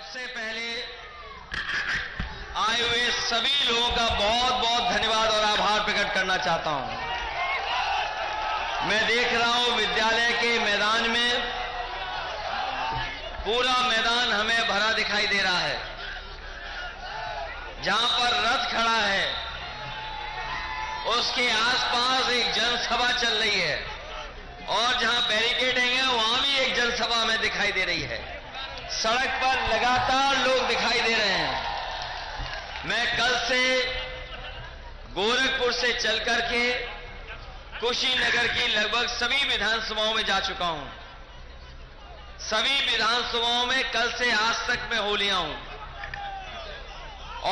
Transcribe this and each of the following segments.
सबसे पहले आए हुए सभी लोगों का बहुत बहुत धन्यवाद और आभार प्रकट करना चाहता हूं। मैं देख रहा हूं विद्यालय के मैदान में पूरा मैदान हमें भरा दिखाई दे रहा है। जहां पर रथ खड़ा है उसके आसपास एक जनसभा चल रही है और जहां बैरिकेडिंग है वहां भी एक जनसभा हमें दिखाई दे रही है। सड़क पर लगातार लोग दिखाई दे रहे हैं। मैं कल से गोरखपुर से चल करके कुशीनगर की लगभग सभी विधानसभाओं में जा चुका हूं। सभी विधानसभाओं में कल से आज तक मैं हो लिया हूं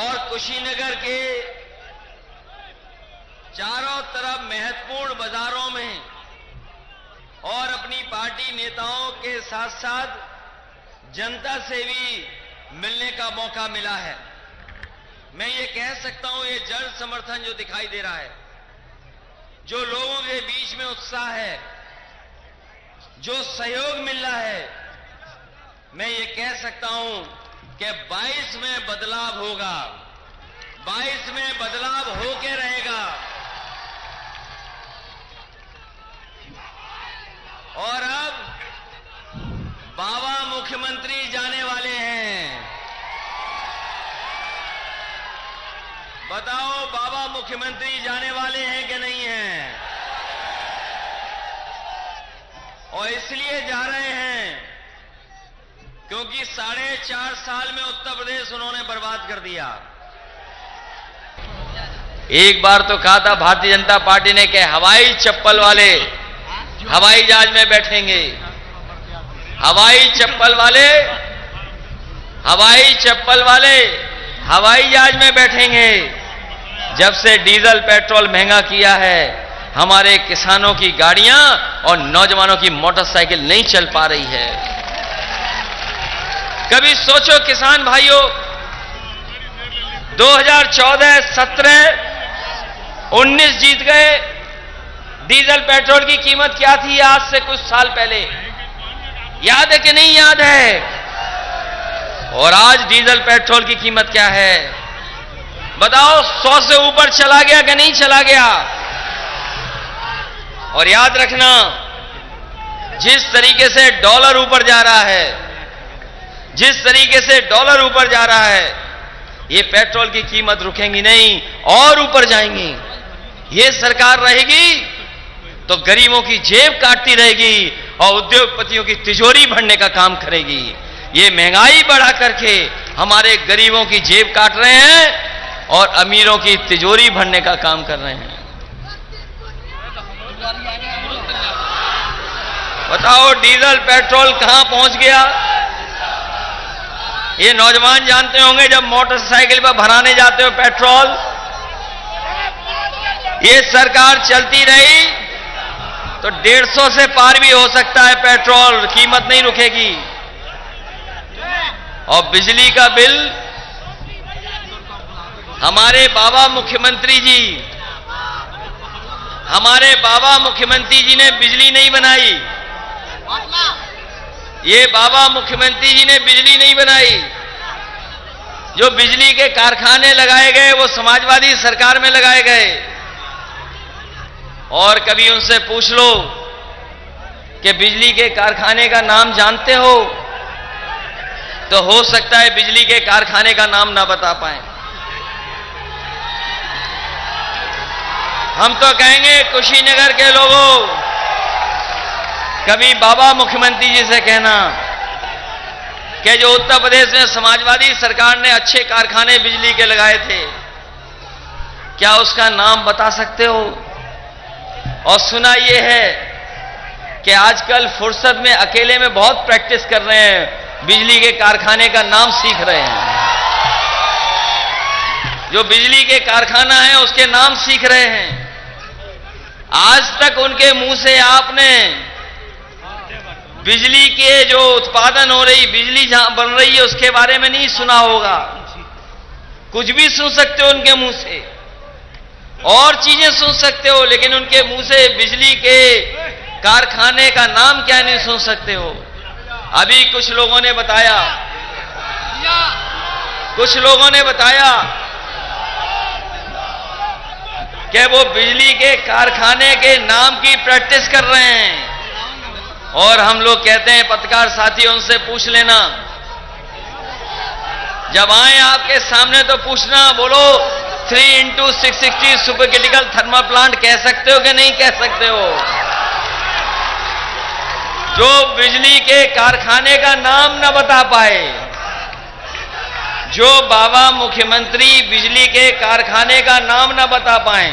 और कुशीनगर के चारों तरफ महत्वपूर्ण बाजारों में और अपनी पार्टी नेताओं के साथ साथ जनता से भी मिलने का मौका मिला है। मैं ये कह सकता हूं ये जन समर्थन जो दिखाई दे रहा है, जो लोगों के बीच में उत्साह है, जो सहयोग मिल रहा है, मैं ये कह सकता हूं कि 22 में बदलाव होगा, 22 में बदलाव होके रहेगा। और अब बाबा मुख्यमंत्री जाने वाले हैं। बताओ बाबा मुख्यमंत्री जाने वाले हैं कि नहीं हैं? और इसलिए जा रहे हैं क्योंकि 4.5 साल में उत्तर प्रदेश उन्होंने बर्बाद कर दिया। एक बार तो कहा था भारतीय जनता पार्टी ने कि हवाई चप्पल वाले हवाई जहाज में बैठेंगे, हवाई चप्पल वाले हवाई जहाज में बैठेंगे। जब से डीजल पेट्रोल महंगा किया है हमारे किसानों की गाड़ियां और नौजवानों की मोटरसाइकिल नहीं चल पा रही है। कभी सोचो किसान भाइयों, 2014, 17, 19 जीत गए। डीजल पेट्रोल की कीमत क्या थी आज से कुछ साल पहले? याद है कि नहीं याद है? और आज डीजल पेट्रोल की कीमत क्या है बताओ? 100 से ऊपर चला गया कि नहीं चला गया? और याद रखना, जिस तरीके से डॉलर ऊपर जा रहा है, जिस तरीके से डॉलर ऊपर जा रहा है, ये पेट्रोल की कीमत रुकेंगी नहीं और ऊपर जाएंगी। ये सरकार रहेगी तो गरीबों की जेब काटती रहेगी और उद्योगपतियों की तिजोरी भरने का काम करेगी। ये महंगाई बढ़ा करके हमारे गरीबों की जेब काट रहे हैं और अमीरों की तिजोरी भरने का काम कर रहे हैं। बताओ डीजल पेट्रोल कहां पहुंच गया? ये नौजवान जानते होंगे, जब मोटरसाइकिल पर भराने जाते हो पेट्रोल, ये सरकार चलती रही तो 150 से पार भी हो सकता है पेट्रोल, कीमत नहीं रुकेगी। और बिजली का बिल हमारे बाबा मुख्यमंत्री जी ने बिजली नहीं बनाई। ये बाबा मुख्यमंत्री जी ने बिजली नहीं बनाई। जो बिजली के कारखाने लगाए गए वो समाजवादी सरकार में लगाए गए। और कभी उनसे पूछ लो कि बिजली के कारखाने का नाम जानते हो, तो हो सकता है बिजली के कारखाने का नाम ना बता पाए। हम तो कहेंगे कुशीनगर के लोगों, कभी बाबा मुख्यमंत्री जी से कहना कि जो उत्तर प्रदेश में समाजवादी सरकार ने अच्छे कारखाने बिजली के लगाए थे, क्या उसका नाम बता सकते हो? और सुना यह है कि आजकल फुर्सत में अकेले में बहुत प्रैक्टिस कर रहे हैं, बिजली के कारखाने का नाम सीख रहे हैं। जो बिजली के कारखाना है उसके नाम सीख रहे हैं। आज तक उनके मुंह से आपने बिजली के जो उत्पादन हो रही, बिजली जहां बन रही है उसके बारे में नहीं सुना होगा। कुछ भी सुन सकते हो उनके मुंह से, और चीजें सुन सकते हो, लेकिन उनके मुंह से बिजली के कारखाने का नाम क्या नहीं सुन सकते हो। अभी कुछ लोगों ने बताया कुछ लोगों ने बताया कि वो बिजली के कारखाने के नाम की प्रैक्टिस कर रहे हैं, और हम लोग कहते हैं पत्रकार साथी उनसे पूछ लेना, जब आए आपके सामने तो पूछना, बोलो 3x660 super critical thermal plant कह सकते हो कि नहीं कह सकते हो? जो बिजली के कारखाने का नाम न बता पाए, जो बाबा मुख्यमंत्री बिजली के कारखाने का नाम न बता पाए,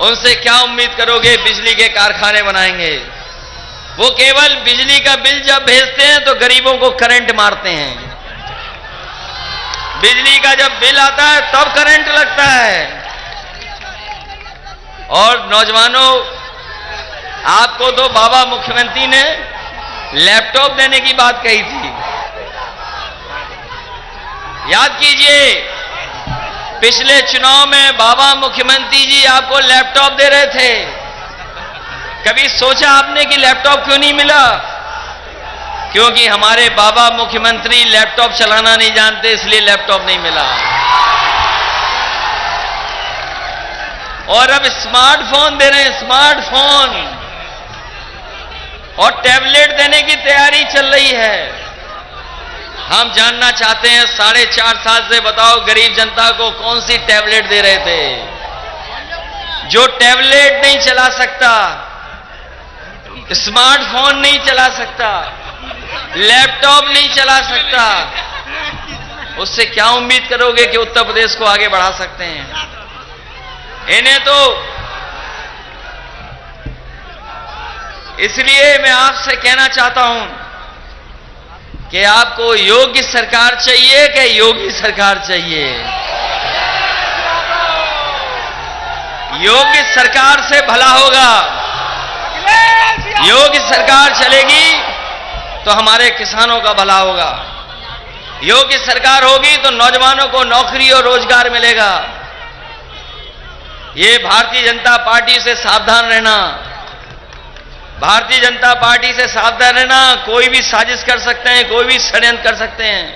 उनसे क्या उम्मीद करोगे बिजली के कारखाने बनाएंगे? वो केवल बिजली का बिल जब भेजते हैं तो गरीबों को करंट मारते हैं, बिजली का जब बिल आता है तब करंट लगता है। और नौजवानों, आपको तो बाबा मुख्यमंत्री ने लैपटॉप देने की बात कही थी, याद कीजिए पिछले चुनाव में बाबा मुख्यमंत्री जी आपको लैपटॉप दे रहे थे। कभी सोचा आपने कि लैपटॉप क्यों नहीं मिला? क्योंकि हमारे बाबा मुख्यमंत्री लैपटॉप चलाना नहीं जानते, इसलिए लैपटॉप नहीं मिला। और अब स्मार्टफोन दे रहे हैं, स्मार्टफोन और टैबलेट देने की तैयारी चल रही है। हम जानना चाहते हैं 4.5 साल से बताओ गरीब जनता को कौन सी टैबलेट दे रहे थे? जो टैबलेट नहीं चला सकता, स्मार्टफोन नहीं चला सकता, लैपटॉप नहीं चला सकता, उससे क्या उम्मीद करोगे कि उत्तर प्रदेश को आगे बढ़ा सकते हैं? इन्हें तो इसलिए मैं आपसे कहना चाहता हूं कि आपको योग्य सरकार चाहिए कि योगी सरकार चाहिए? योग्य सरकार से भला होगा। योग्य सरकार चलेगी तो हमारे किसानों का भला होगा। योग्य सरकार होगी तो नौजवानों को नौकरी और रोजगार मिलेगा। ये भारतीय जनता पार्टी से सावधान रहना, भारतीय जनता पार्टी से सावधान रहना। कोई भी साजिश कर सकते हैं, कोई भी षड्यंत्र कर सकते हैं,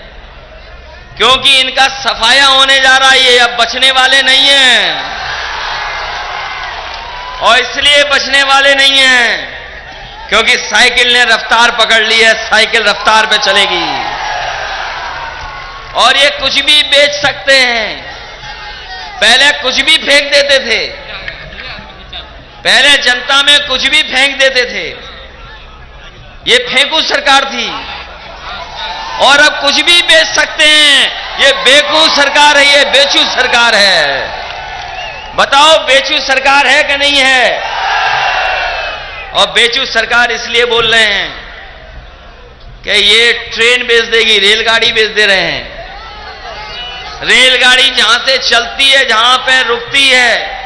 क्योंकि इनका सफाया होने जा रहा है, ये अब बचने वाले नहीं हैं। और इसलिए बचने वाले नहीं हैं क्योंकि साइकिल ने रफ्तार पकड़ ली है, साइकिल रफ्तार पे चलेगी। और ये कुछ भी बेच सकते हैं। पहले कुछ भी फेंक देते थे, पहले जनता में कुछ भी फेंक देते थे, ये फेंकू सरकार थी। और अब कुछ भी बेच सकते हैं, ये बेवकूफ सरकार है, ये बेचू सरकार है। बताओ बेचू सरकार है कि नहीं है? और बेचू सरकार इसलिए बोल रहे हैं कि ये ट्रेन बेच देगी, रेलगाड़ी बेच दे रहे हैं। रेलगाड़ी जहां से चलती है, जहां पे रुकती है,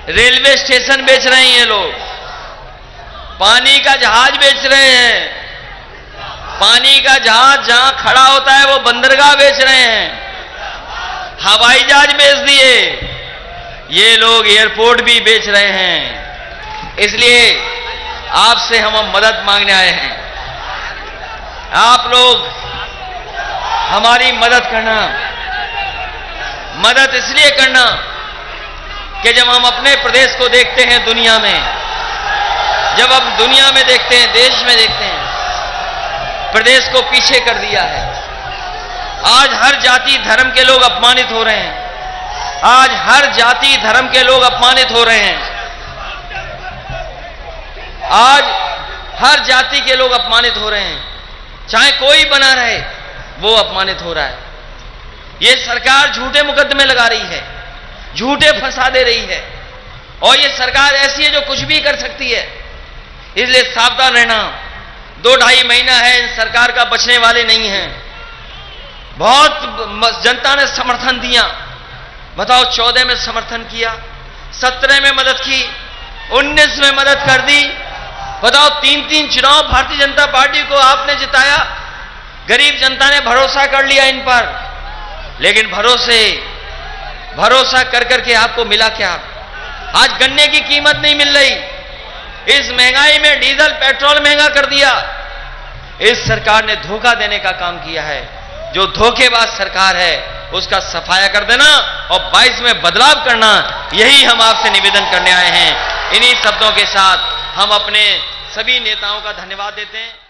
रेलवे स्टेशन बेच रहे हैं ये लोग। पानी का जहाज बेच रहे हैं, पानी का जहाज जहां खड़ा होता है वो बंदरगाह बेच रहे हैं। हवाई जहाज बेच दिए, ये लोग एयरपोर्ट भी बेच रहे हैं। इसलिए आपसे हम मदद मांगने आए हैं। आप लोग हमारी मदद करना, मदद इसलिए करना कि जब हम अपने प्रदेश को देखते हैं दुनिया में, जब हम दुनिया में देखते हैं, देश में देखते हैं, प्रदेश को पीछे कर दिया है। आज हर जाति धर्म के लोग अपमानित हो रहे हैं। आज हर जाति धर्म के लोग अपमानित हो रहे हैं। आज हर जाति के लोग अपमानित हो रहे हैं। चाहे कोई बना रहे, वो अपमानित हो रहा है। ये सरकार झूठे मुकदमे लगा रही है, झूठे फंसा दे रही है। और ये सरकार ऐसी है जो कुछ भी कर सकती है। इसलिए सावधान रहना। 2-2.5 महीना है, इन सरकार का बचने वाले नहीं हैं। बहुत जनता ने समर्थन दिया। बताओ 14 में समर्थन किया, 17 में मदद की, 19 में मदद कर दी। बताओ 3-3 चुनाव भारतीय जनता पार्टी को आपने जिताया। गरीब जनता ने भरोसा कर लिया इन पर, लेकिन भरोसा कर करके आपको मिला क्या? आज गन्ने की कीमत नहीं मिल रही। इस महंगाई में डीजल पेट्रोल महंगा कर दिया। इस सरकार ने धोखा देने का काम किया है। जो धोखेबाज सरकार है उसका सफाया कर देना और 22 में बदलाव करना, यही हम आपसे निवेदन करने आए हैं। इन्हीं शब्दों के साथ हम अपने सभी नेताओं का धन्यवाद देते हैं।